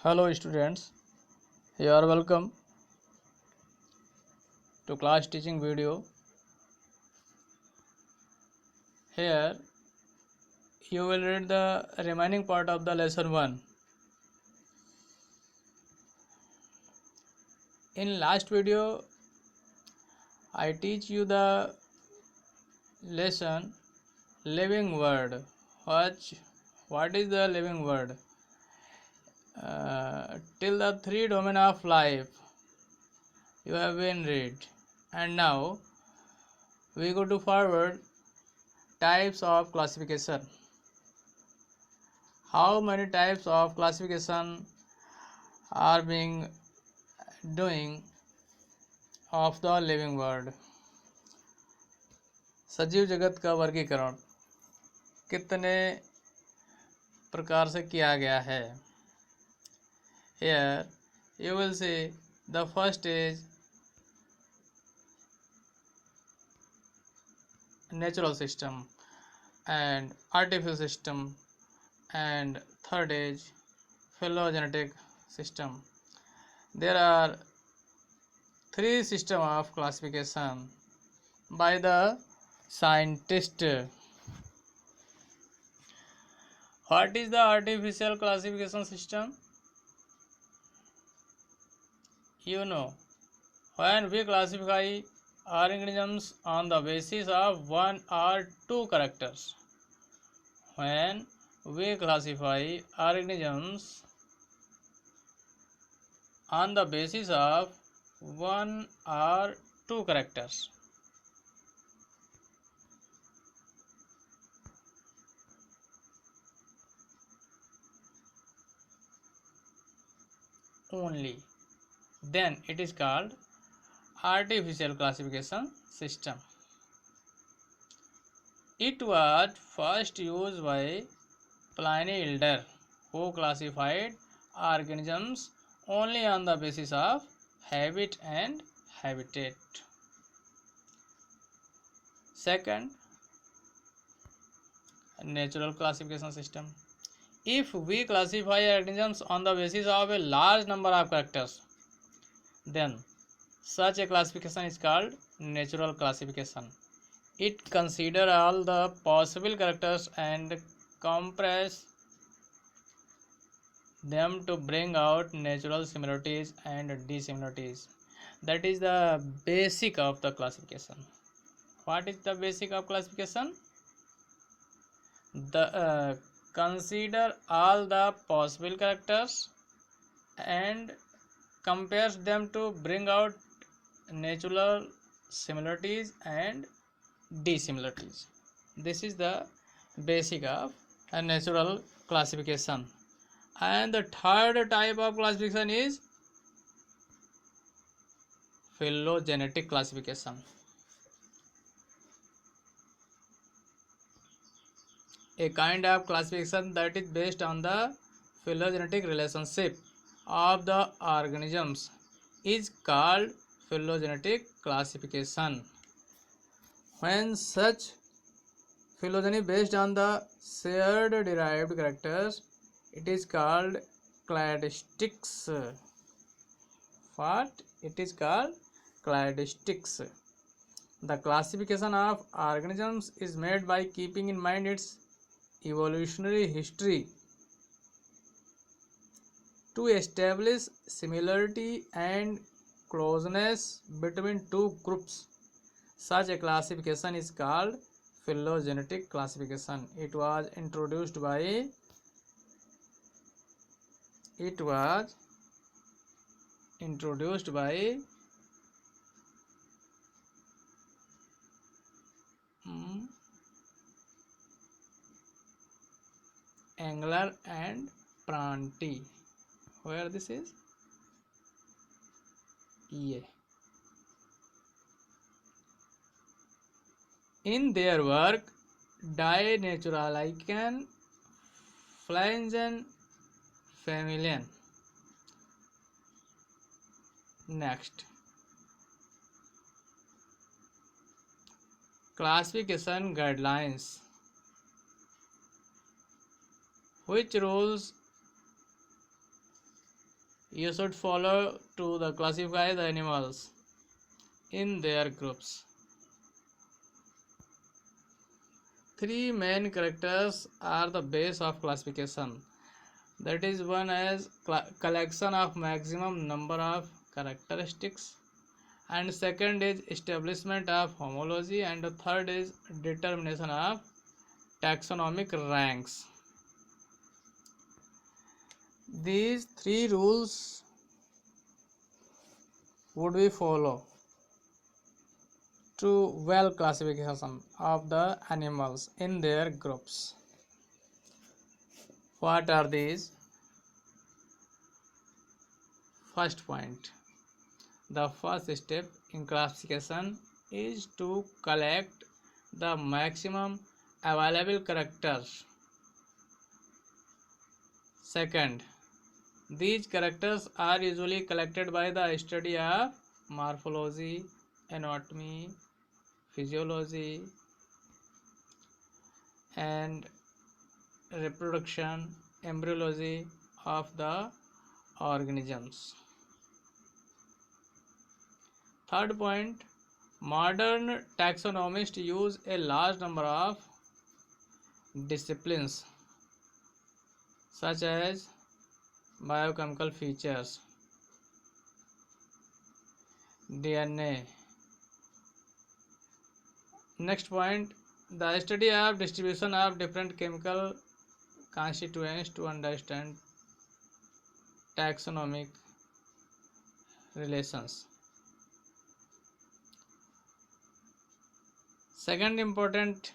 Hello students, you are welcome to class teaching video. Here you will read the remaining part of the lesson 1. In last video I teach you the lesson living word. What is the living word? Till the three domain of life you have been read, and now we go to forward types of classification. How many types of classification are being doing of the living world? सजीव जगत का वर्गीकरण कितने प्रकार से किया गया है? Here you will see the first is natural system and artificial system, and third is phylogenetic system. There are three systems of classification by the scientist. What is the artificial classification system? You know, when we classify organisms on the basis of one or two characters. When we classify organisms on the basis of one or two characters. Only then it is called artificial classification system. It was first used by Pliny Elder, who classified organisms only on the basis of habit and habitat. Second, natural classification system. If we classify organisms on the basis of a large number of characters, then such a classification is called natural classification. It considers all the possible characters and compress them to bring out natural similarities and dissimilarities. That is the basic of the classification. What is the basic of classification? Consider all the possible characters and compares them to bring out natural similarities and dissimilarities. This is the basic of a natural classification. And the third type of classification is phylogenetic classification. A kind of classification that is based on the phylogenetic relationship of the organisms is called phylogenetic classification. When such phylogeny based on the shared derived characters, it is called cladistics. What? It is called cladistics. The classification of organisms is made by keeping in mind its evolutionary history to establish similarity and closeness between two groups. Such a classification is called phylogenetic classification. It was introduced by Engler and Prandtl. Where this is? Yeah. In their work Die Naturaliken Pflanzenfamilien. Next, classification guidelines. Which rules you should follow to the classify the animals in their groups. Three main characters are the base of classification. That is, one as collection of maximum number of characteristics, and second is establishment of homology, and the third is determination of taxonomic ranks. These three rules would we follow to well classification of the animals in their groups. What are these? First point, the first step in classification is to collect the maximum available characters. Second, these characters are usually collected by the study of morphology, anatomy, physiology, and reproduction, embryology of the organisms. Third point, modern taxonomists use a large number of disciplines such as biochemical features, DNA. Next point, the study of distribution of different chemical constituents to understand taxonomic relations. Second important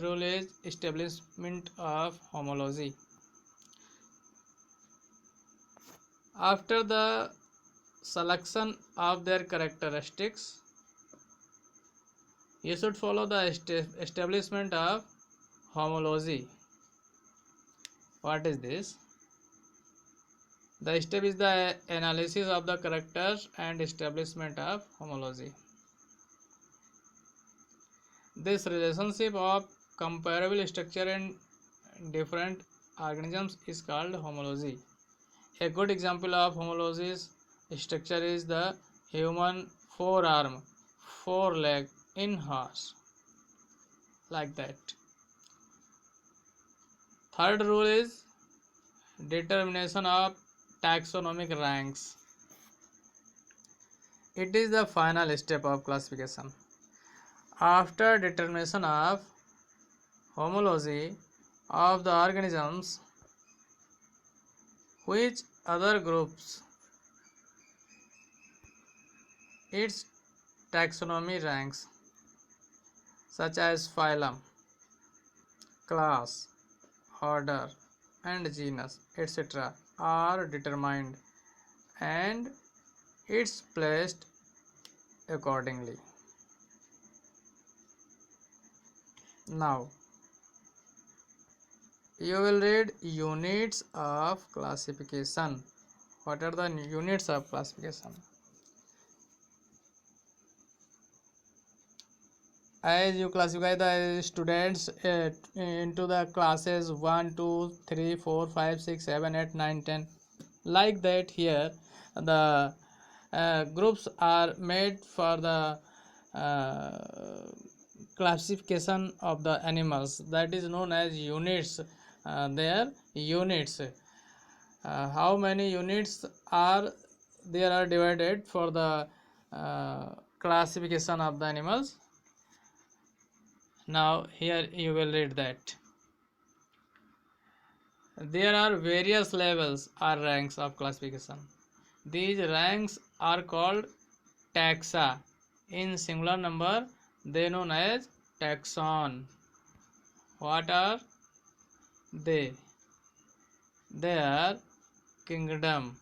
rule is establishment of homology. After the selection of their characteristics, you should follow the establishment of homology. What is this? The step is the analysis of the characters and establishment of homology. This relationship of comparable structure in different organisms is called homology. A good example of homologous structure is the human forearm, foreleg in horse, like that. Third rule is determination of taxonomic ranks. It is the final step of classification. After determination of homology of the organisms, which other groups its taxonomy ranks, such as phylum, class, order, and genus, etc., are determined and it's placed accordingly. Now, you will read units of classification. What are the units of classification? As you classify the students into the classes 1, 2, 3, 4, 5, 6, 7, 8, 9, 10, like that. Here the groups are made for the classification of the animals, that is known as units. They are units. How many units are there are divided for the classification of the animals? Now here you will read that there are various levels or ranks of classification. These ranks are called taxa. In singular number, they are known as taxon. What are they? They are kingdom,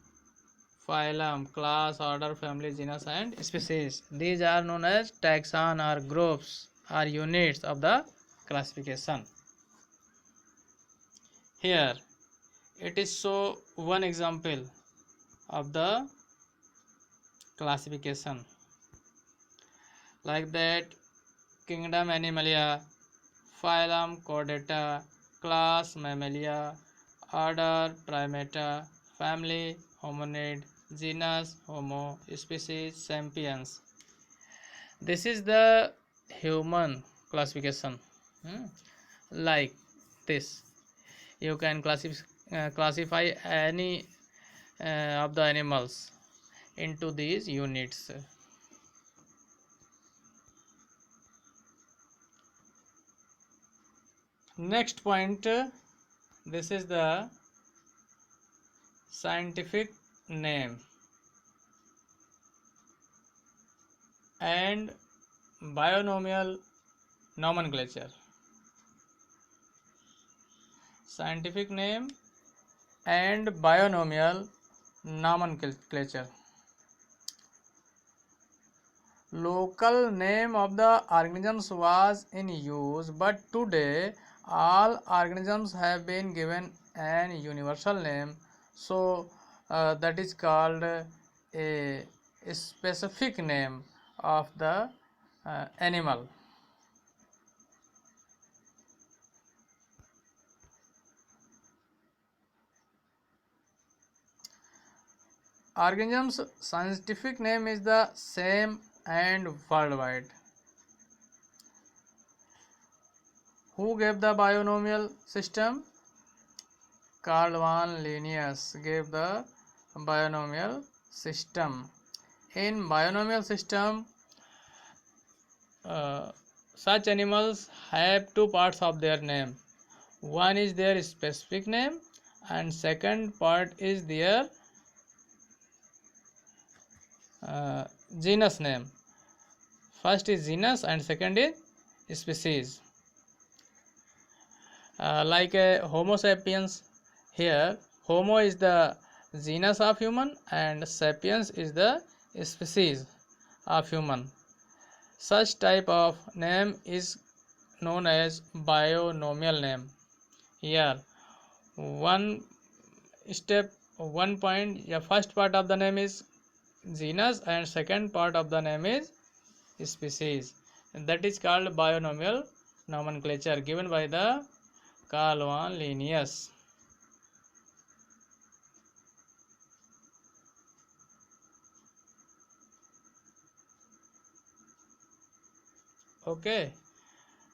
phylum, class, order, family, genus, and species. These are known as taxon or groups or units of the classification. Here it is so one example of the classification, like that: kingdom Animalia, phylum Chordata, class Mammalia, order Primata, family hominid, genus Homo, species sapiens. This is the human classification. Hmm. Like this, you can classify any of the animals into these units. Next point, this is the scientific name and binomial nomenclature. Scientific name and binomial nomenclature. Local name of the organisms was in use, but today all organisms have been given an universal name, so that is called a specific name of the animal. Organism's scientific name is the same and worldwide. Who gave the binomial system? Carl von Linnaeus gave the binomial system. In binomial system, such animals have two parts of their name. One is their specific name and second part is their genus name. First is genus and second is species. Like a Homo sapiens, here Homo is the genus of human and sapiens is the species of human. Such type of name is known as binomial name. Here one step, one point, the first part of the name is genus and second part of the name is species, and that is called binomial nomenclature given by the Carl von Linnaeus. Okay,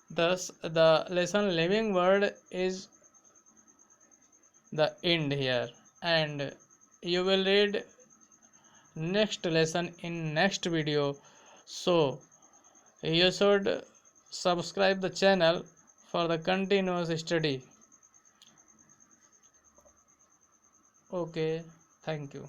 thus the lesson living word is the end here, and you will read next lesson in next video, so you should subscribe the channel for the continuous study. Okay, thank you.